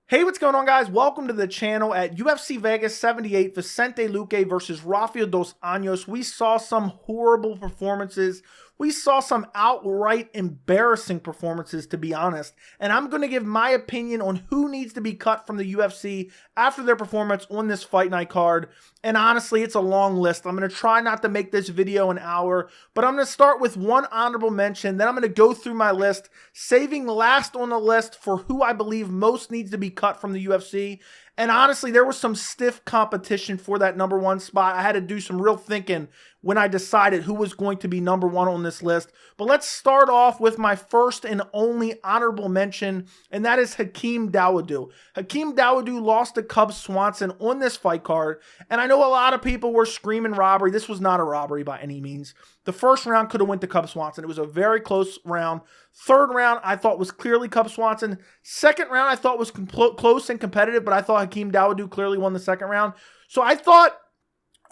Hey, what's going on, guys? Welcome to the channel. At UFC Vegas 78, Vicente Luque versus Rafael dos Anjos. We saw some horrible performances. We saw some outright embarrassing performances, to be honest. And I'm going to give my opinion on who needs to be cut from the UFC after their performance on this fight night card. And honestly, it's a long list. I'm going to try not to make this video an hour, but I'm going to start with one honorable mention. Then I'm going to go through my list, saving last on the list for who I believe most needs to be cut from the UFC. And honestly, there was some stiff competition for that number one spot. I had to do some real thinking when I decided who was going to be number one on this list. But let's start off with my first and only honorable mention, and that is Hakeem Dawodu. Hakeem Dawodu lost to Cub Swanson on this fight card, and I know a lot of people were screaming robbery. This was not a robbery by any means. The first round could have went to Cub Swanson. It was a very close round. Third round, I thought was clearly Cub Swanson. Second round, I thought was close and competitive, but I thought Hakeem Dawodu clearly won the second round. So I thought,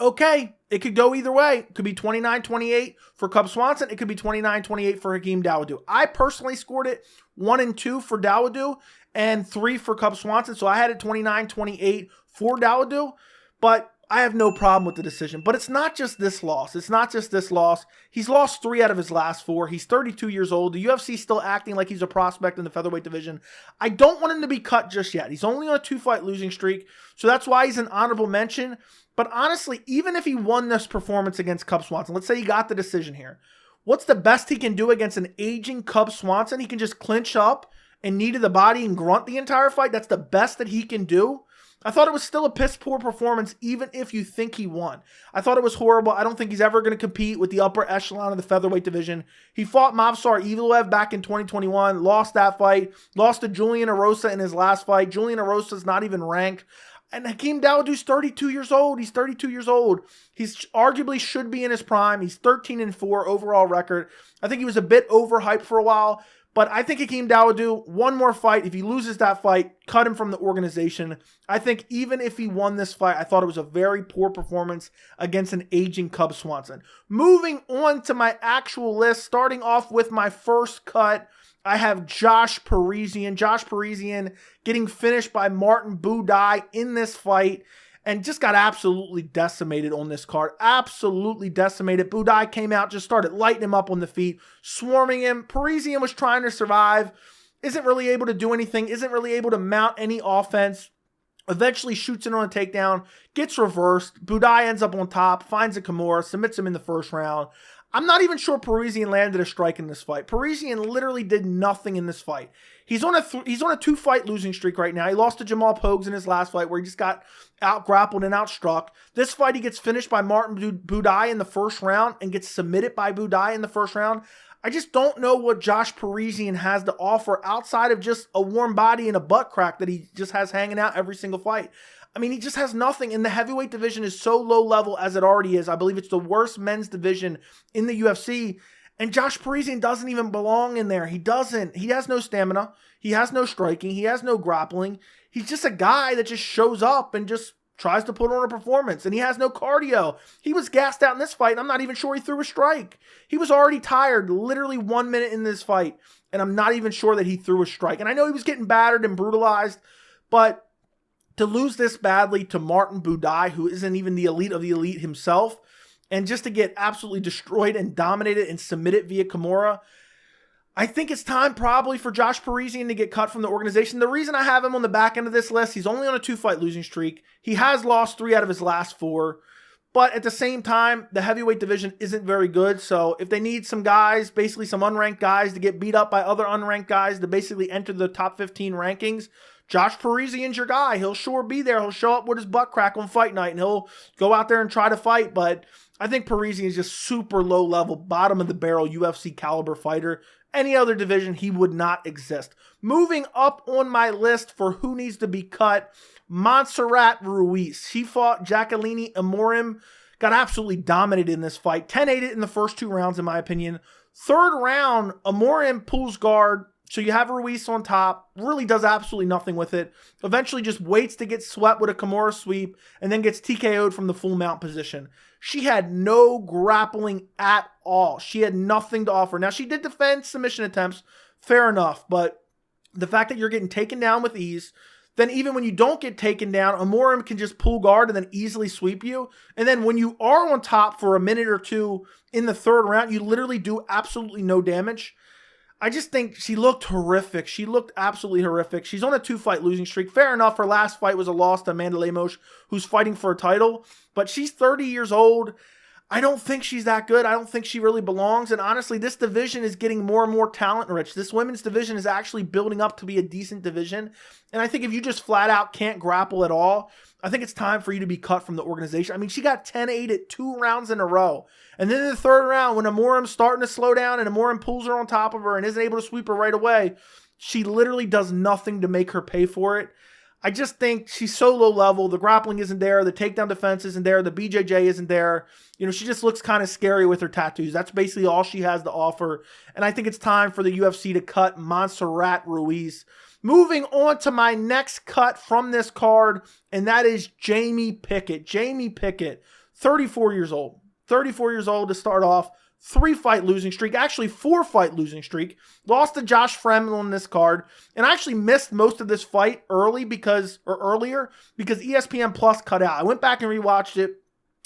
okay, it could go either way. It could be 29-28 for Cub Swanson. It could be 29-28 for Hakeem Dawodu. I personally scored it 1 and 2 for Dawodu and 3 for Cub Swanson. So I had it 29-28 for Dawodu, but I have no problem with the decision. But it's not just this loss. It's not just this loss. He's lost 3 out of his last 4. He's 32 years old. The UFC is still acting like he's a prospect in the featherweight division. I don't want him to be cut just yet. He's only on a 2-fight losing streak, so that's why he's an honorable mention. But honestly, even if he won this performance against Cub Swanson, let's say he got the decision here, what's the best he can do against an aging Cub Swanson? He can just clinch up and knee to the body and grunt the entire fight. That's the best that he can do. I thought it was still a piss-poor performance, even if you think he won. I thought it was horrible. I don't think he's ever going to compete with the upper echelon of the featherweight division. He fought Movsar Evloev back in 2021, lost that fight, lost to Julian Erosa in his last fight. Julian Erosa's not even ranked. And Hakeem Dawodu's 32 years old. He's 32 years old. He's arguably should be in his prime. He's 13-4 overall record. I think he was a bit overhyped for a while. But I think Hakeem Dawodu, one more fight. If he loses that fight, cut him from the organization. I think even if he won this fight, I thought it was a very poor performance against an aging Cub Swanson. Moving on to my actual list, starting off with my first cut, I have Josh Parisian. Josh Parisian getting finished by Martin Buday in this fight and just got absolutely decimated on this card. Absolutely decimated. Buday came out, just started lighting him up on the feet, swarming him. Parisian was trying to survive, isn't really able to do anything, isn't really able to mount any offense. Eventually shoots in on a takedown, gets reversed. Buday ends up on top, finds a Kimura, submits him in the first round. I'm not even sure Parisian landed a strike in this fight. Parisian literally did nothing in this fight. He's on a 2-fight losing streak right now. He lost to Jamal Pogues in his last fight where he just got out-grappled and outstruck. This fight, he gets finished by Martin Buday in the first round and gets submitted by Buday in the first round. I just don't know what Josh Parisian has to offer outside of just a warm body and a butt crack that he just has hanging out every single fight. I mean, he just has nothing, and the heavyweight division is so low level as it already is. I believe it's the worst men's division in the UFC, and Josh Parisian doesn't even belong in there. He doesn't. He has no stamina. He has no striking. He has no grappling. He's just a guy that just shows up and just tries to put on a performance, and he has no cardio. He was gassed out in this fight, and I'm not even sure he threw a strike. He was already tired, literally 1 minute in this fight, and I'm not even sure that he threw a strike. And I know he was getting battered and brutalized, but to lose this badly to Martin Buday, who isn't even the elite of the elite himself, and just to get absolutely destroyed and dominated and submitted via Kimura, I think it's time probably for Josh Parisian to get cut from the organization. The reason I have him on the back end of this list, he's only on a 2-fight losing streak. He has lost 3 out of his last 4. But at the same time, the heavyweight division isn't very good. So if they need some guys, basically some unranked guys to get beat up by other unranked guys to basically enter the top 15 rankings, Josh Parisian's your guy. He'll sure be there. He'll show up with his butt crack on fight night, and he'll go out there and try to fight. But I think Parisian is just super low level, bottom of the barrel UFC caliber fighter. Any other division, he would not exist. Moving up on my list for who needs to be cut, Montserrat Ruiz. He fought Jacqueline Amorim, got absolutely dominated in this fight. 10-8 in the first 2 rounds, in my opinion. Third round, Amorim pulls guard. So you have Ruiz on top, really does absolutely nothing with it. Eventually just waits to get swept with a Kimura sweep and then gets TKO'd from the full mount position. She had no grappling at all. She had nothing to offer. Now, she did defend submission attempts, fair enough, but the fact that you're getting taken down with ease, then even when you don't get taken down, Amorim can just pull guard and then easily sweep you. And then when you are on top for a minute or two in the third round, you literally do absolutely no damage. I just think she looked horrific. She looked absolutely horrific. She's on a 2-fight losing streak. Fair enough, her last fight was a loss to Amanda Lemos, who's fighting for a title. But she's 30 years old. I don't think she's that good. I don't think she really belongs. And honestly, this division is getting more and more talent rich. This women's division is actually building up to be a decent division. And I think if you just flat out can't grapple at all, I think it's time for you to be cut from the organization. I mean, she got 10-8 at 2 rounds in a row. And then in the third round, when Amorim's starting to slow down and Amorim pulls her on top of her and isn't able to sweep her right away, she literally does nothing to make her pay for it. I just think she's so low level. The grappling isn't there. The takedown defense isn't there. The BJJ isn't there. You know, she just looks kind of scary with her tattoos. That's basically all she has to offer. And I think it's time for the UFC to cut Montserrat Ruiz. Moving on to my next cut from this card, and that is Jamie Pickett. Jamie Pickett, 34 years old. 34 years old to start off. 3-fight losing streak, actually 4-fight losing streak. Lost to Josh Fremel on this card, and I actually missed most of this fight earlier because ESPN Plus cut out. I went back and rewatched it,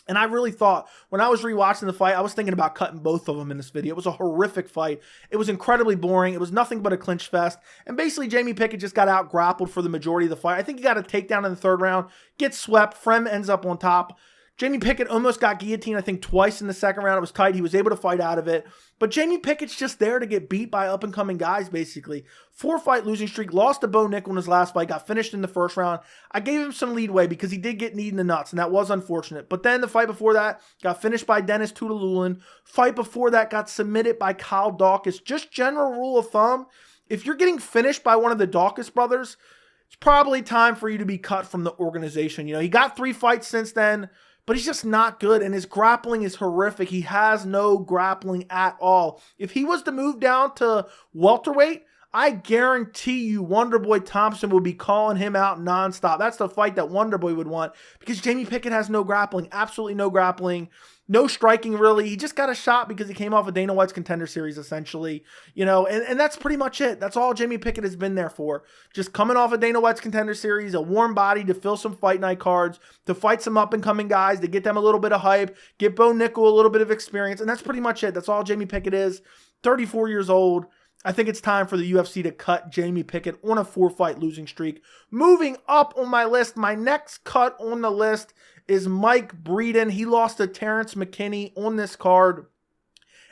and I really thought when I was rewatching the fight, I was thinking about cutting both of them in this video. It was a horrific fight. It was incredibly boring. It was nothing but a clinch fest, and basically Jamie Pickett just got out grappled for the majority of the fight. I think he got a takedown in the third round, gets swept. Frem ends up on top. Jamie Pickett almost got guillotined, I think, twice in the second round. It was tight. He was able to fight out of it. But Jamie Pickett's just there to get beat by up-and-coming guys, basically. 4-fight losing streak. Lost to Bo Nickal in his last fight. Got finished in the first round. I gave him some leadway because he did get kneed in the nuts, and that was unfortunate. But then the fight before that got finished by Dennis Tutalulin. Fight before that got submitted by Kyle Dawkins. Just general rule of thumb, if you're getting finished by one of the Dawkins brothers, it's probably time for you to be cut from the organization. You know, he got 3 fights since then, but he's just not good, and his grappling is horrific. He has no grappling at all. If he was to move down to welterweight, I guarantee you Wonderboy Thompson would be calling him out nonstop. That's the fight that Wonderboy would want because Jamie Pickett has no grappling, absolutely no grappling, no striking really. He just got a shot because he came off of Dana White's Contender Series essentially, you know, and that's pretty much it. That's all Jamie Pickett has been there for. Just coming off of Dana White's Contender Series, a warm body to fill some fight night cards, to fight some up-and-coming guys, to get them a little bit of hype, get Bo Nickal a little bit of experience, and that's pretty much it. That's all Jamie Pickett is. 34 years old. I think it's time for the UFC to cut Jamie Pickett on a 4-fight losing streak. Moving up on my list, my next cut on the list is Mike Breeden. He lost to Terrence McKinney on this card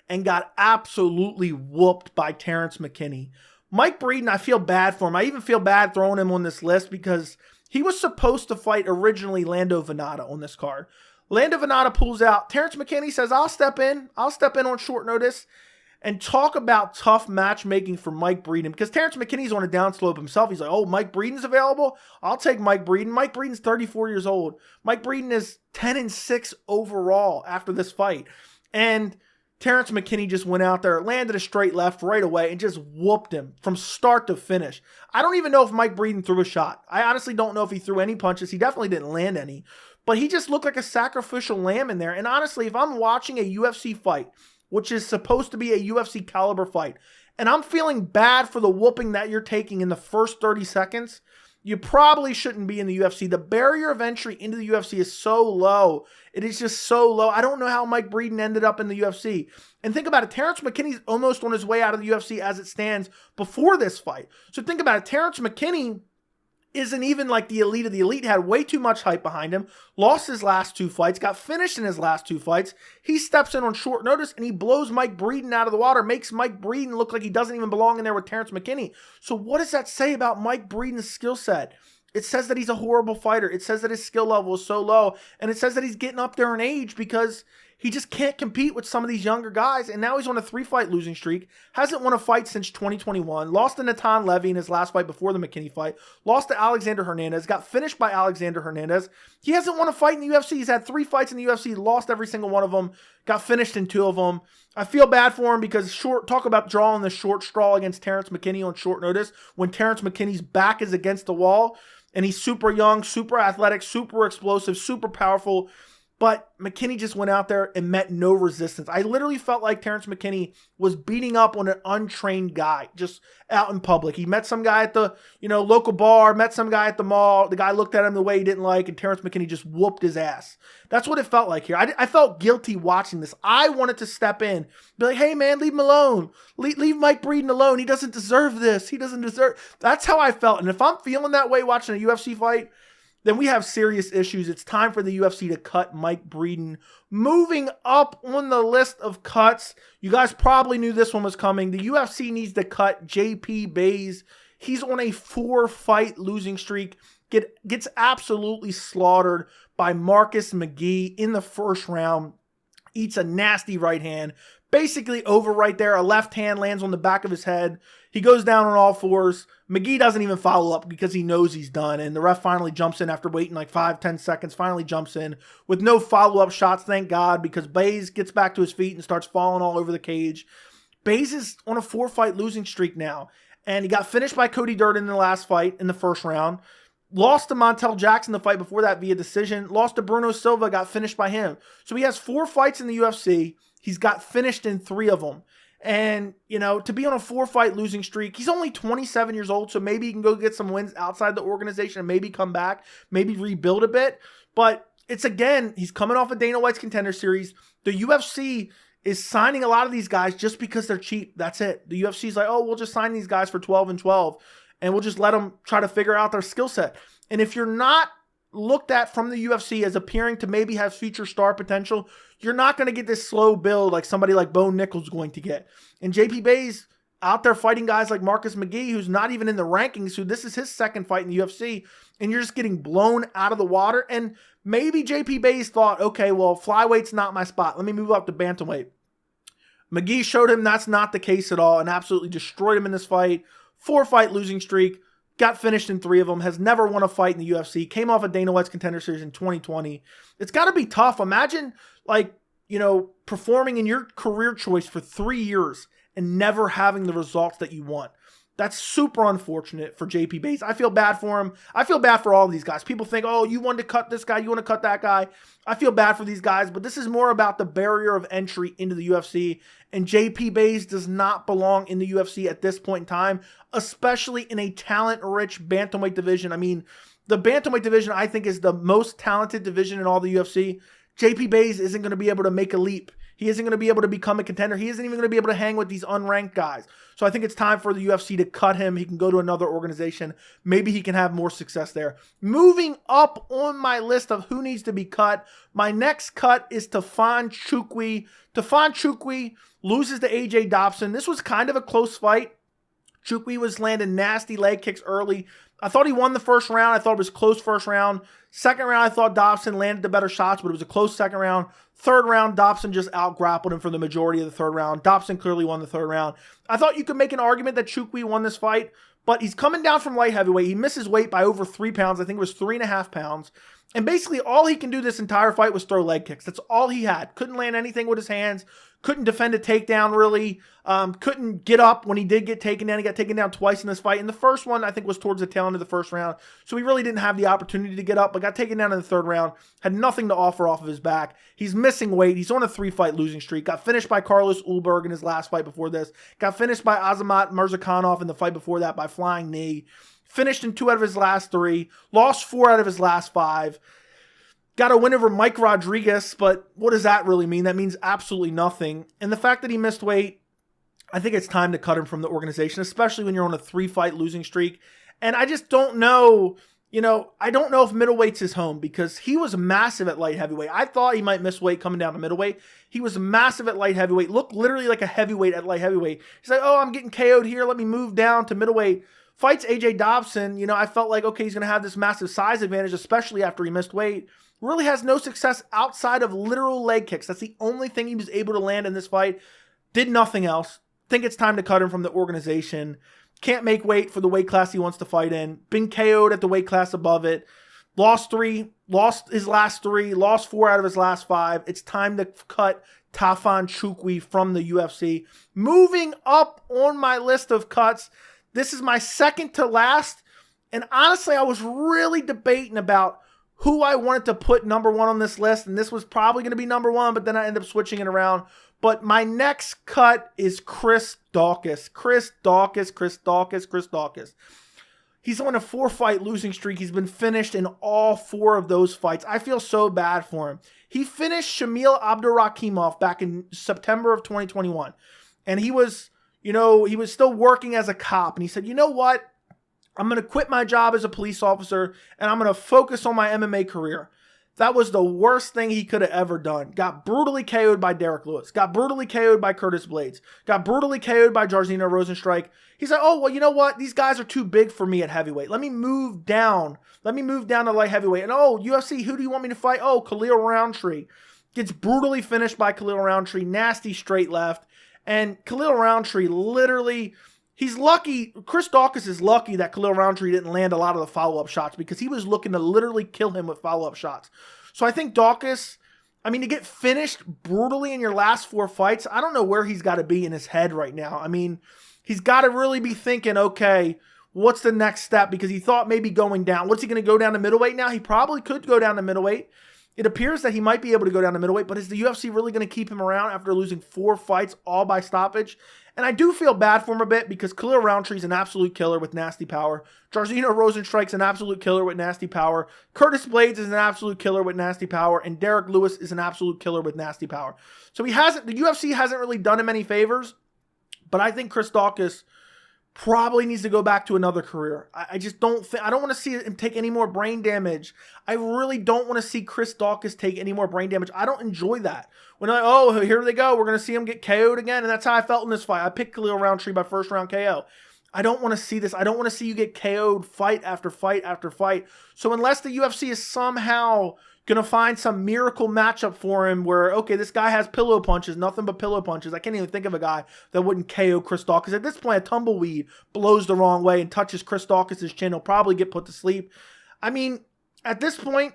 and got absolutely whooped by Terrence McKinney. Mike Breeden, I feel bad for him. I even feel bad throwing him on this list because he was supposed to fight originally Lando Venata on this card. Lando Venata pulls out. Terrence McKinney says, I'll step in on short notice. And talk about tough matchmaking for Mike Breeden because Terrence McKinney's on a downslope himself. He's like, oh, Mike Breeden's available? I'll take Mike Breeden. Mike Breeden's 34 years old. Mike Breeden is 10-6 overall after this fight. And Terrence McKinney just went out there, landed a straight left right away, and just whooped him from start to finish. I don't even know if Mike Breeden threw a shot. I honestly don't know if he threw any punches. He definitely didn't land any. But he just looked like a sacrificial lamb in there. And honestly, if I'm watching a UFC fight, which is supposed to be a UFC caliber fight, and I'm feeling bad for the whooping that you're taking in the first 30 seconds, you probably shouldn't be in the UFC. The barrier of entry into the UFC is so low. It is just so low. I don't know how Mike Breeden ended up in the UFC. And think about it, Terrence McKinney's almost on his way out of the UFC as it stands before this fight. So think about it, Terrence McKinney isn't even like the elite of the elite, had way too much hype behind him, lost his last 2 fights, got finished in his last 2 fights. He steps in on short notice and he blows Mike Breeden out of the water, makes Mike Breeden look like he doesn't even belong in there with Terrence McKinney. So what does that say about Mike Breeden's skill set? It says that he's a horrible fighter. It says that his skill level is so low, and it says that he's getting up there in age because he just can't compete with some of these younger guys, and now he's on a 3-fight losing streak, hasn't won a fight since 2021, lost to Natan Levy in his last fight before the McKinney fight, lost to Alexander Hernandez, got finished by Alexander Hernandez. He hasn't won a fight in the UFC. He's had 3 fights in the UFC, lost every single one of them, got finished in 2 of them. I feel bad for him because talk about drawing the short straw against Terrence McKinney on short notice when Terrence McKinney's back is against the wall, and he's super young, super athletic, super explosive, super powerful. But McKinney just went out there and met no resistance. I literally felt like Terrence McKinney was beating up on an untrained guy just out in public. He met some guy at the, local bar, met some guy at the mall. The guy looked at him the way he didn't like, and Terrence McKinney just whooped his ass. That's what it felt like here. I felt guilty watching this. I wanted to step in, be like, hey man, leave him alone. Leave Mike Breeden alone. He doesn't deserve this. He doesn't deserve. That's how I felt. And if I'm feeling that way watching a UFC fight, then we have serious issues. It's time for the UFC to cut Mike Breeden. Moving up on the list of cuts, you guys probably knew this one was coming. The UFC needs to cut JP Buys. He's on a 4-fight losing streak. Gets absolutely slaughtered by Marcus McGee in the first round. Eats a nasty right hand. Basically over right there. A left hand lands on the back of his head. He goes down on all fours. McGee doesn't even follow up because he knows he's done. And the ref finally jumps in after waiting like 5-10 seconds. Finally jumps in with no follow-up shots, thank God, because Buys gets back to his feet and starts falling all over the cage. Buys is on a 4-fight losing streak now. And he got finished by Cody Durden in the last fight in the first round. Lost to Montel Jackson the fight before that via decision. Lost to Bruno Silva, got finished by him. So he has 4 fights in the UFC. He's got finished in 3 of them. And, to be on a 4-fight losing streak, he's only 27 years old, so maybe he can go get some wins outside the organization and maybe come back, maybe rebuild a bit. But he's coming off of Dana White's Contender Series. The UFC is signing a lot of these guys just because they're cheap. That's it. The UFC's like, oh, we'll just sign these guys for 12 and 12, and we'll just let them try to figure out their skill set. And if you're not looked at from the UFC as appearing to maybe have future star potential, you're not going to get this slow build like somebody like Bo Nickal's going to get. And JP Buys out there fighting guys like Marcus McGee, who's not even in the rankings, who this is his second fight in the UFC, and you're just getting blown out of the water. And maybe JP Buys thought, okay, well, flyweight's not my spot. Let me move up to bantamweight. McGee showed him that's not the case at all and absolutely destroyed him in this fight. 4-fight losing streak. Got finished in 3 of them, has never won a fight in the UFC, came off of Dana White's Contender Series in 2020. It's got to be tough. Imagine, performing in your career choice for 3 years and never having the results that you want. That's super unfortunate for JP Buys. I feel bad for him. I feel bad for all of these guys. People think, oh, you wanted to cut this guy, you want to cut that guy. I feel bad for these guys, but this is more about the barrier of entry into the UFC. And JP Buys does not belong in the UFC at this point in time, especially in a talent-rich bantamweight division. I mean, the bantamweight division, I think, is the most talented division in all the UFC. JP Buys isn't going to be able to make a leap. He isn't going to be able to become a contender. He isn't even going to be able to hang with these unranked guys. So I think it's time for the UFC to cut him. He can go to another organization. Maybe he can have more success there. Moving up on my list of who needs to be cut, my next cut is Tafon Chukwi. Tafon Chukwi loses to AJ Dobson. This was kind of a close fight. Chukwi was landing nasty leg kicks early. I thought he won the first round. I thought it was close first round. Second round, I thought Dobson landed the better shots, but it was a close second round. Third round, Dobson just out-grappled him for the majority of the third round. Dobson clearly won the third round. I thought you could make an argument that Chukwi won this fight, but he's coming down from light heavyweight. He misses weight by over 3 pounds. I think it was 3.5 pounds. And basically all he can do this entire fight was throw leg kicks. That's all he had. Couldn't land anything with his hands. Couldn't defend a takedown really. Couldn't get up when he did get taken down. He got taken down twice in this fight. And the first one, I think, was towards the tail end of the first round. So he really didn't have the opportunity to get up, but got taken down in the third round. Had nothing to offer off of his back. He's missing weight. He's on a 3-fight losing streak. Got finished by Carlos Ulberg in his last fight before this. Got finished by Azamat Murzakanov in the fight before that by flying knee. Finished in 2 out of his last 3. Lost 4 out of his last 5. Got a win over Mike Rodriguez, but what does that really mean? That means absolutely nothing. And the fact that he missed weight, I think it's time to cut him from the organization, especially when you're on a 3-fight losing streak. And I just don't know, I don't know if middleweight's his home because he was massive at light heavyweight. I thought he might miss weight coming down to middleweight. He was massive at light heavyweight, looked literally like a heavyweight at light heavyweight. He's like, oh, I'm getting KO'd here. Let me move down to middleweight. Fights AJ Dobson, I felt like, okay, he's going to have this massive size advantage, especially after he missed weight. Really has no success outside of literal leg kicks. That's the only thing he was able to land in this fight. Did nothing else. Think it's time to cut him from the organization. Can't make weight for the weight class he wants to fight in. Been KO'd at the weight class above it. Lost his last 3, lost 4 out of his last 5. It's time to cut Tafon Chukwi from the UFC. Moving up on my list of cuts, this is my second to last. And honestly, I was really debating about who I wanted to put number 1 on this list, and this was probably going to be number 1, but then I ended up switching it around. But my next cut is Chris Daukaus. Chris Daukaus. He's on a 4-fight losing streak. He's been finished in all 4 of those fights. I feel so bad for him. He finished Shamil Abdurakhimov back in September of 2021. And he was, he was still working as a cop. And he said, you know what? I'm going to quit my job as a police officer and I'm going to focus on my MMA career. That was the worst thing he could have ever done. Got brutally KO'd by Derek Lewis. Got brutally KO'd by Curtis Blades. Got brutally KO'd by Jairzinho Rozenstruik. He's like, oh, well, you know what? These guys are too big for me at heavyweight. Let me move down. Let me move down to light heavyweight. And UFC, who do you want me to fight? Oh, Khalil Roundtree. Gets brutally finished by Khalil Roundtree. Nasty straight left. And Khalil Roundtree literally... He's lucky, Chris Daukaus is lucky that Khalil Roundtree didn't land a lot of the follow-up shots because he was looking to literally kill him with follow-up shots. So I think Daukaus, to get finished brutally in your last 4 fights, I don't know where he's got to be in his head right now. He's got to really be thinking, okay, what's the next step? Because he thought maybe going down. What's he going to go down to middleweight now? He probably could go down to middleweight. It appears that he might be able to go down to middleweight, but is the UFC really going to keep him around after losing 4 fights all by stoppage? And I do feel bad for him a bit because Khalil Roundtree's an absolute killer with nasty power. Jairzinho Rozenstruik's an absolute killer with nasty power. Curtis Blades is an absolute killer with nasty power. And Derek Lewis is an absolute killer with nasty power. So the UFC hasn't really done him any favors, but I think Chris Daukaus probably needs to go back to another career. I don't want to see him take any more brain damage. I really don't want to see Chris Daukaus take any more brain damage. I don't enjoy that. When here they go, we're going to see him get KO'd again, and that's how I felt in this fight. I picked Khalil Roundtree by first round KO. I don't want to see this. I don't want to see you get KO'd fight after fight after fight. So unless the UFC is somehow going to find some miracle matchup for him where, okay, this guy has pillow punches, nothing but pillow punches. I can't even think of a guy that wouldn't KO Chris Daukaus. At this point, a tumbleweed blows the wrong way and touches Chris Daukaus' chin. He'll probably get put to sleep. At this point,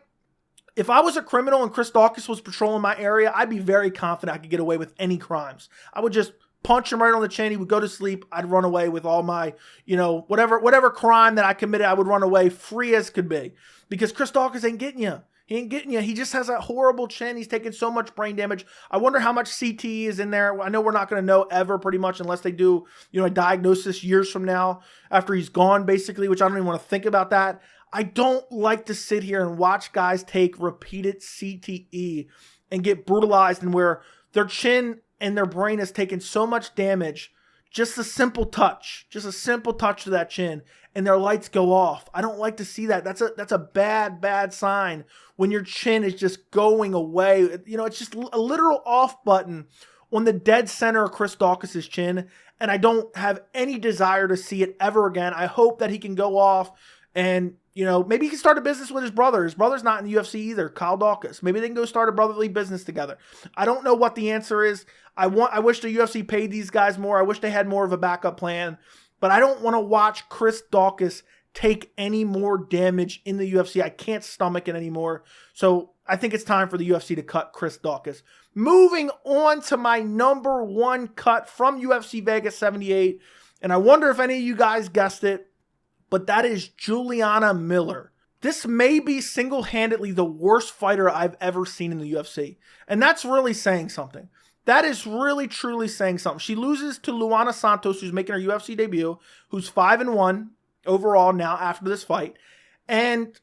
if I was a criminal and Chris Daukaus was patrolling my area, I'd be very confident I could get away with any crimes. I would just punch him right on the chin. He would go to sleep. I'd run away with all my, whatever crime that I committed, I would run away free as could be. Because Chris Daukaus ain't getting you. He ain't getting you. He just has that horrible chin. He's taking so much brain damage. I wonder how much CTE is in there. I know we're not going to know ever pretty much unless they do, a diagnosis years from now after he's gone, basically, which I don't even want to think about that. I don't like to sit here and watch guys take repeated CTE and get brutalized and where their chin and their brain has taken so much damage. Just a simple touch to that chin, and their lights go off. I don't like to see that. That's a bad sign when your chin is just going away. It's just a literal off button on the dead center of Chris Daukaus' chin, and I don't have any desire to see it ever again. I hope that he can go off and, maybe he can start a business with his brother. His brother's not in the UFC either, Kyle Daukaus. Maybe they can go start a brotherly business together. I don't know what the answer is. I wish the UFC paid these guys more. I wish they had more of a backup plan. But I don't want to watch Chris Daukaus take any more damage in the UFC. I can't stomach it anymore. So I think it's time for the UFC to cut Chris Daukaus. Moving on to my number 1 cut from UFC Vegas 78. And I wonder if any of you guys guessed it, but that is Juliana Miller. This may be single-handedly the worst fighter I've ever seen in the UFC. And that's really saying something. That is really, truly saying something. She loses to Luana Santos, who's making her UFC debut, who's 5-1 overall now after this fight. And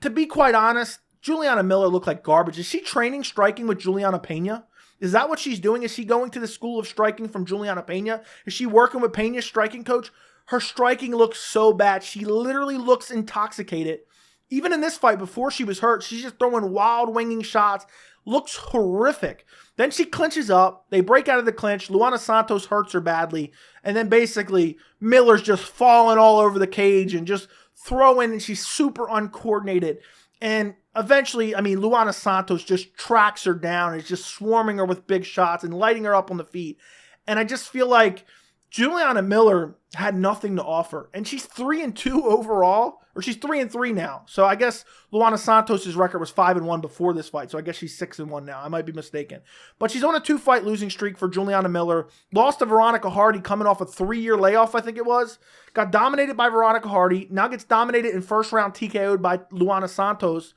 to be quite honest, Juliana Miller looked like garbage. Is she training striking with Juliana Pena? Is that what she's doing? Is she going to the school of striking from Juliana Pena? Is she working with Pena's striking coach? Her striking looks so bad. She literally looks intoxicated. Even in this fight, before she was hurt, she's just throwing wild winging shots. Looks horrific. Then she clinches up. They break out of the clinch. Luana Santos hurts her badly. And then basically, Miller's just falling all over the cage and just throwing, and she's super uncoordinated. And eventually, Luana Santos just tracks her down and is just swarming her with big shots and lighting her up on the feet. And I just feel like Juliana Miller had nothing to offer. And she's 3-2 overall, or she's 3-3 now. So I guess Luana Santos' record was 5-1 before this fight. So I guess she's 6-1 now. I might be mistaken. But she's on a 2-fight losing streak for Juliana Miller. Lost to Veronica Hardy coming off a 3-year layoff, I think it was. Got dominated by Veronica Hardy. Now gets dominated in first round TKO'd by Luana Santos.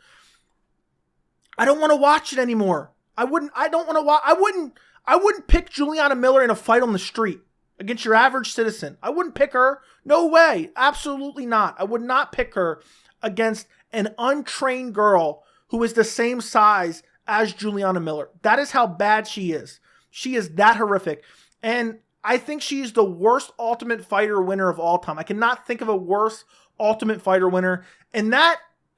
I don't want to watch it anymore. I don't want to watch. I wouldn't pick Juliana Miller in a fight on the street against your average citizen. I wouldn't pick her. No way. Absolutely not. I would not pick her against an untrained girl who is the same size as Juliana Miller. That is how bad she is. She is that horrific. And I think she's the worst Ultimate Fighter winner of all time. I cannot think of a worse Ultimate Fighter winner. And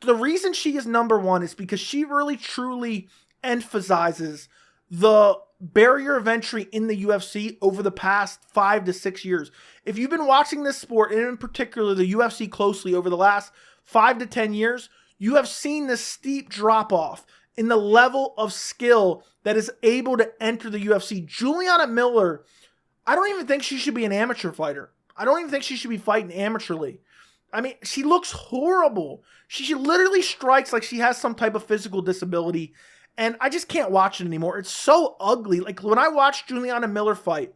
the reason she is number one is because she really truly emphasizes the barrier of entry in the UFC over the past 5 to 6 years. If you've been watching this sport, and in particular the UFC closely over the last 5 to 10 years, you have seen this steep drop off in the level of skill that is able to enter the UFC. Juliana Miller, I don't even think she should be an amateur fighter. I don't even think she should be fighting amateurly. I mean, she looks horrible. She literally strikes like she has some type of physical disability. And I just can't watch it anymore. It's so ugly. Like when I watch Juliana Miller fight,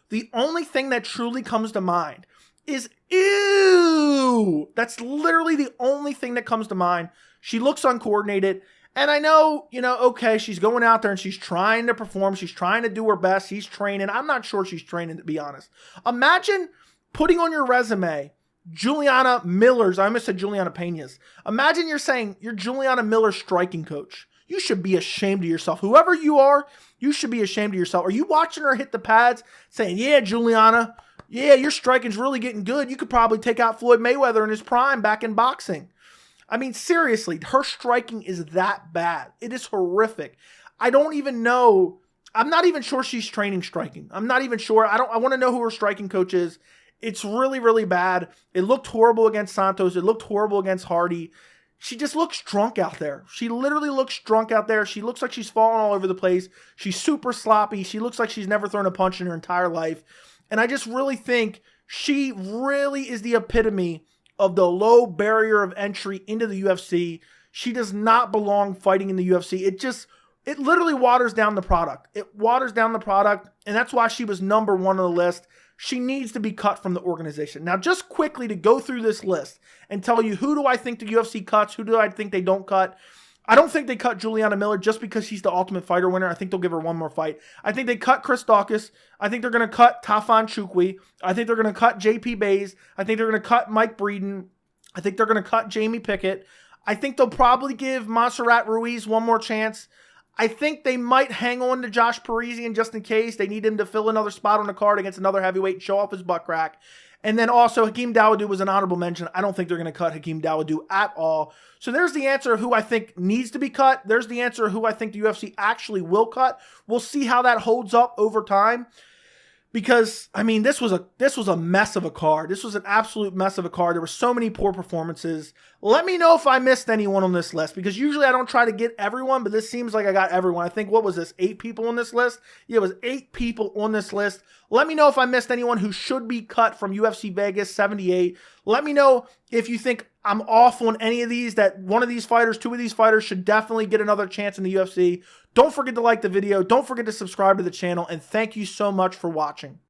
the only thing that truly comes to mind is ew. That's literally the only thing that comes to mind. She looks uncoordinated. And I know, okay, she's going out there and she's trying to perform. She's trying to do her best. She's training. I'm not sure she's training, to be honest. Imagine putting on your resume Juliana Miller's. I almost said Juliana Pena's. Imagine you're saying you're Juliana Miller's striking coach. You should be ashamed of yourself. Whoever you are, you should be ashamed of yourself. Are you watching her hit the pads saying, yeah, Juliana, yeah, your striking's really getting good. You could probably take out Floyd Mayweather in his prime back in boxing. I mean, seriously, her striking is that bad. It is horrific. I don't even know. I'm not even sure she's training striking. I'm not even sure. I want to know who her striking coach is. It's really, really bad. It looked horrible against Santos. It looked horrible against Hardy. She just looks drunk out there. She literally looks drunk out there. She looks like she's falling all over the place. She's super sloppy. She looks like she's never thrown a punch in her entire life. And I just really think she really is the epitome of the low barrier of entry into the UFC. She does not belong fighting in the UFC. It literally waters down the product. It waters down the product, and that's why she was number one on the list. She needs to be cut from the organization. Now, just quickly to go through this list and tell you who do I think the UFC cuts, who do I think they don't cut. I don't think they cut Juliana Miller just because she's the Ultimate Fighter winner. I think they'll give her one more fight. I think they cut Chris Daukaus. I think they're going to cut Tafon Chukwi. I think they're going to cut JP Bays. I think they're going to cut Mike Breeden. I think they're going to cut Jamie Pickett. I think they'll probably give Montserrat Ruiz one more chance. I think they might hang on to Josh Parisian just in case. They need him to fill another spot on the card against another heavyweight and show off his butt crack. And then also Hakeem Dawodu was an honorable mention. I don't think they're going to cut Hakeem Dawodu at all. So there's the answer of who I think needs to be cut. There's the answer of who I think the UFC actually will cut. We'll see how that holds up over time. Because, I mean, this was a mess of a card. This was an absolute mess of a card. There were so many poor performances. Let me know if I missed anyone on this list, because usually I don't try to get everyone, but this seems like I got everyone. I think, what was this, 8 people on this list? Yeah, it was 8 people on this list. Let me know if I missed anyone who should be cut from UFC Vegas 78. Let me know if you think I'm off on any of these, that one of these fighters, 2 of these fighters should definitely get another chance in the UFC. Don't forget to like the video. Don't forget to subscribe to the channel. And thank you so much for watching.